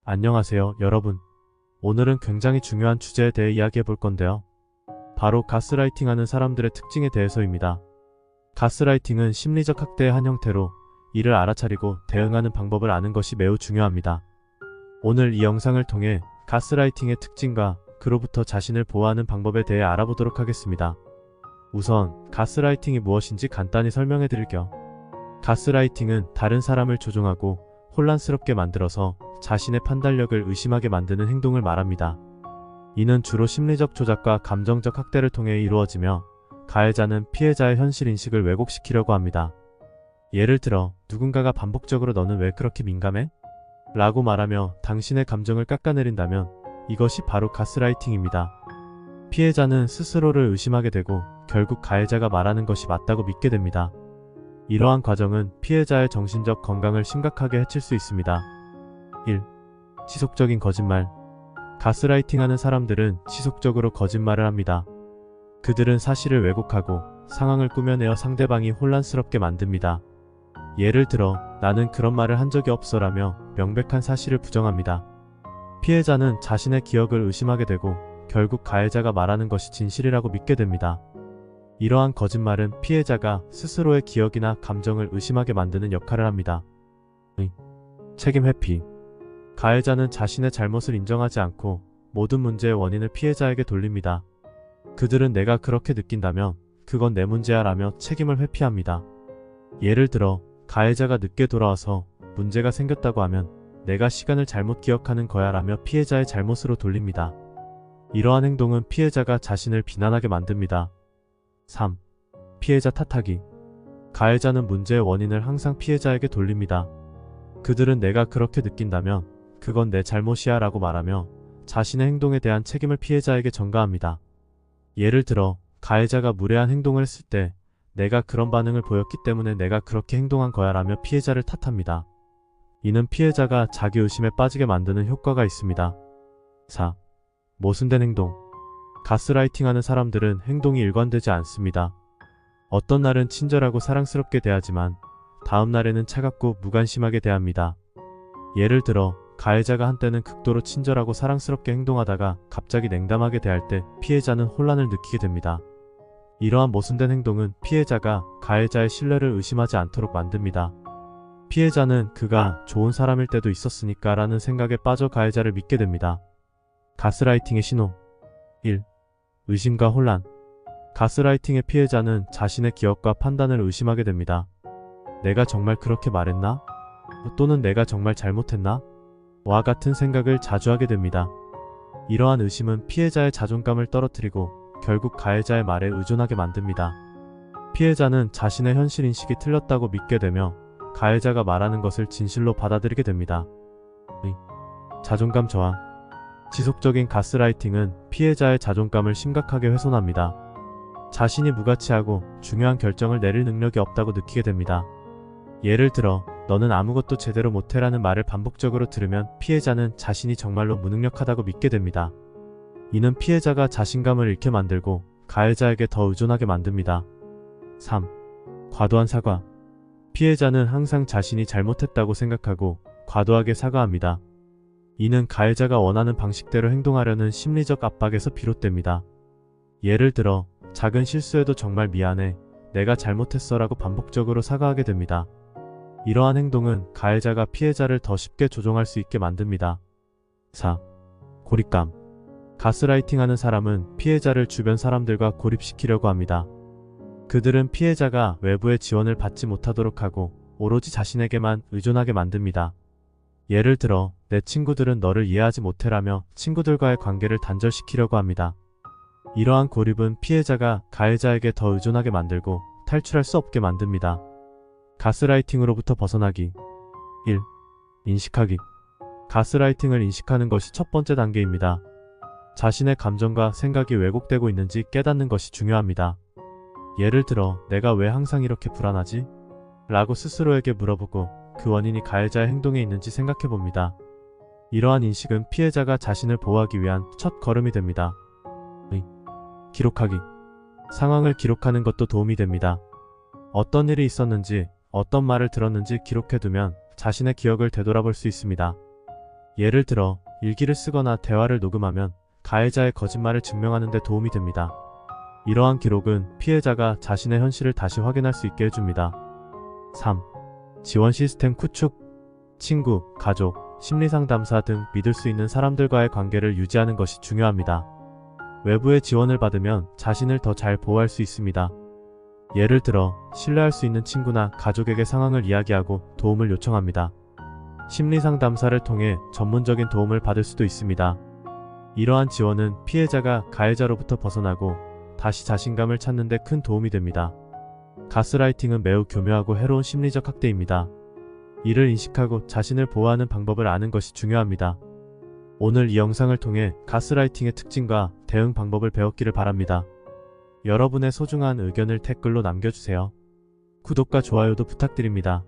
안녕하세요, 여러분. 오늘은 굉장히 중요한 주제에 대해 이야기해 볼 건데요. 바로 가스라이팅하는 사람들의 특징에 대해서입니다. 가스라이팅은 심리적 학대의 한 형태로 이를 알아차리고 대응하는 방법을 아는 것이 매우 중요합니다. 오늘 이 영상을 통해 가스라이팅의 특징과 그로부터 자신을 보호하는 방법에 대해 알아보도록 하겠습니다. 우선 가스라이팅이 무엇인지 간단히 설명해 드릴게요. 가스라이팅은 다른 사람을 조종하고 혼란스럽게 만들어서 자신의 판단력을 의심하게 만드는 행동을 말합니다. 이는 주로 심리적 조작과 감정적 학대를 통해 이루어지며 가해자는 피해자의 현실 인식을 왜곡시키려고 합니다. 예를 들어 누군가가 반복적으로 "너는 왜 그렇게 민감해? 라고 말하며 당신의 감정을 깎아내린다면 이것이 바로 가스라이팅입니다. 피해자는 스스로를 의심하게 되고 결국 가해자가 말하는 것이 맞다고 믿게 됩니다. 이러한 과정은 피해자의 정신적 건강을 심각하게 해칠 수 있습니다. 1. 지속적인 거짓말. 가스라이팅하는 사람들은 지속적으로 거짓말을 합니다. 그들은 사실을 왜곡하고 상황을 꾸며내어 상대방이 혼란스럽게 만듭니다. 예를 들어 "나는 그런 말을 한 적이 없어라며 명백한 사실을 부정합니다. 피해자는 자신의 기억을 의심하게 되고 결국 가해자가 말하는 것이 진실이라고 믿게 됩니다. 이러한 거짓말은 피해자가 스스로의 기억이나 감정을 의심하게 만드는 역할을 합니다. 책임 회피. 가해자는 자신의 잘못을 인정하지 않고 모든 문제의 원인을 피해자에게 돌립니다. 그들은 "내가 그렇게 느낀다면 그건 내 문제야 라며 책임을 회피합니다. 예를 들어 가해자가 늦게 돌아와서 문제가 생겼다고 하면 "내가 시간을 잘못 기억하는 거야 라며 피해자의 잘못으로 돌립니다. 이러한 행동은 피해자가 자신을 비난하게 만듭니다. 3. 피해자 탓하기. 가해자는 문제의 원인을 항상 피해자에게 돌립니다. 그들은 "내가 그렇게 느낀다면 그건 내 잘못이야 라고 말하며 자신의 행동에 대한 책임을 피해자에게 전가합니다. 예를 들어 가해자가 무례한 행동을 했을 때 "내가 그런 반응을 보였기 때문에 내가 그렇게 행동한 거야 라며 피해자를 탓합니다. 이는 피해자가 자기의심에 빠지게 만드는 효과가 있습니다. 4. 모순된 행동. 가스라이팅하는 사람들은 행동이 일관되지 않습니다. 어떤 날은 친절하고 사랑스럽게 대하지만 다음 날에는 차갑고 무관심하게 대합니다. 예를 들어 가해자가 한때는 극도로 친절하고 사랑스럽게 행동하다가 갑자기 냉담하게 대할 때 피해자는 혼란을 느끼게 됩니다. 이러한 모순된 행동은 피해자가 가해자의 신뢰를 의심하지 않도록 만듭니다. 피해자는 그가 좋은 사람일 때도 있었으니까 라는 생각에 빠져 가해자를 믿게 됩니다. 가스라이팅의 신호. 1. 의심과 혼란. 가스라이팅의 피해자는 자신의 기억과 판단을 의심하게 됩니다. "내가 정말 그렇게 말했나? 또는 내가 정말 잘못했나? 와 같은 생각을 자주 하게 됩니다. 이러한 의심은 피해자의 자존감을 떨어뜨리고 결국 가해자의 말에 의존하게 만듭니다. 피해자는 자신의 현실 인식이 틀렸다고 믿게 되며 가해자가 말하는 것을 진실로 받아들이게 됩니다. 자존감 저하. 지속적인 가스라이팅은 피해자의 자존감을 심각하게 훼손합니다. 자신이 무가치하고 중요한 결정을 내릴 능력이 없다고 느끼게 됩니다. 예를 들어 "너는 아무것도 제대로 못해라는 말을 반복적으로 들으면 피해자는 자신이 정말로 무능력하다고 믿게 됩니다. 이는 피해자가 자신감을 잃게 만들고 가해자에게 더 의존하게 만듭니다. 3. 과도한 사과. 피해자는 항상 자신이 잘못했다고 생각하고 과도하게 사과합니다. 이는 가해자가 원하는 방식대로 행동하려는 심리적 압박에서 비롯됩니다. 예를 들어 작은 실수에도 "정말 미안해, 내가 잘못했어 라고 반복적으로 사과하게 됩니다. 이러한 행동은 가해자가 피해자를 더 쉽게 조종할 수 있게 만듭니다. 4. 고립감. 가스라이팅하는 사람은 피해자를 주변 사람들과 고립시키려고 합니다. 그들은 피해자가 외부의 지원을 받지 못하도록 하고 오로지 자신에게만 의존하게 만듭니다. 예를 들어 "내 친구들은 너를 이해하지 못해라며 친구들과의 관계를 단절시키려고 합니다. 이러한 고립은 피해자가 가해자에게 더 의존하게 만들고 탈출할 수 없게 만듭니다. 가스라이팅으로부터 벗어나기. 1. 인식하기. 가스라이팅을 인식하는 것이 첫 번째 단계입니다. 자신의 감정과 생각이 왜곡되고 있는지 깨닫는 것이 중요합니다. 예를 들어 "내가 왜 항상 이렇게 불안하지? 라고 스스로에게 물어보고 그 원인이 가해자의 행동에 있는지 생각해 봅니다. 이러한 인식은 피해자가 자신을 보호하기 위한 첫 걸음이 됩니다. 기록하기. 상황을 기록하는 것도 도움이 됩니다. 어떤 일이 있었는지, 어떤 말을 들었는지 기록해두면 자신의 기억을 되돌아볼 수 있습니다. 예를 들어 일기를 쓰거나 대화를 녹음하면 가해자의 거짓말을 증명하는 데 도움이 됩니다. 이러한 기록은 피해자가 자신의 현실을 다시 확인할 수 있게 해줍니다. 3. 지원 시스템 구축. 친구, 가족, 심리상담사 등 믿을 수 있는 사람들과의 관계를 유지하는 것이 중요합니다. 외부의 지원을 받으면 자신을 더 잘 보호할 수 있습니다. 예를 들어 신뢰할 수 있는 친구나 가족에게 상황을 이야기하고 도움을 요청합니다. 심리상담사를 통해 전문적인 도움을 받을 수도 있습니다. 이러한 지원은 피해자가 가해자로부터 벗어나고 다시 자신감을 찾는 데 큰 도움이 됩니다. 가스라이팅은 매우 교묘하고 해로운 심리적 학대입니다. 이를 인식하고 자신을 보호하는 방법을 아는 것이 중요합니다. 오늘 이 영상을 통해 가스라이팅의 특징과 대응 방법을 배웠기를 바랍니다. 여러분의 소중한 의견을 댓글로 남겨주세요. 구독과 좋아요도 부탁드립니다.